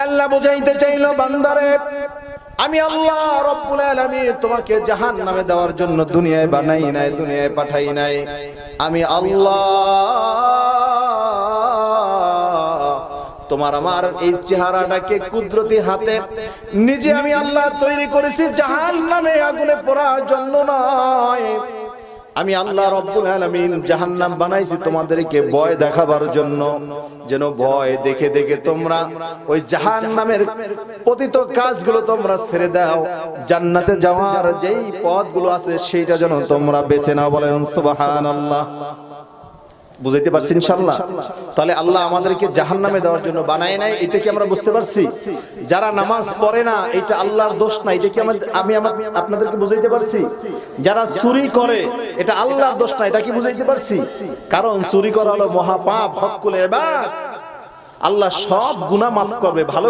আল্লাহ বুঝাইতে চাইলো বান্দারে আমি আল্লাহ রব্বুল আলামিন তোমাকে জাহান্নামে দেওয়ার জন্য দুনিয়ায় বানাই নাই, দুনিয়ায় পাঠাই নাই। আমি আল্লাহ তোমার আমার এই চেহারাটাকে কুদরতি হাতে নিজে আমি আল্লাহ তৈরি করেছি জাহান্নামে আগুনে পড়ার জন্য নয়। আমি আল্লাহ রব্বুল আলামিন জাহান্নাম বানাইছি তোমাদেরকে ভয় দেখাবার জন্য, যেন ভয় দেখে দেখে তোমরা ওই জাহান্নামের পতিত কাজগুলো তোমরা ছেড়ে দাও, জান্নাতে যাওয়ার যেই পথগুলো আছে সেইটা যেন তোমরা বেছে নাও। বলেন সুবহানাল্লাহ। বুঝাইতে পারছি ইনশাআল্লাহ? তাহলে আল্লাহ আমাদেরকে জাহান্নামে দেওয়ার জন্য বানায় নাই, এটা কি আমরা বুঝতে পারছি? যারা নামাজ পড়ে না এটা আল্লাহর দোষ না, এটা কি আমি আপনাদেরকে বুঝাইতে পারছি? যারা চুরি করে এটা আল্লাহর দোষ না, এটা কি বুঝাইতে পারছি? কারণ চুরি করা হলো মহাপাপ, হক্কুল ইবাদ। আল্লাহ সব গুনাহ মাফ করবে, ভালো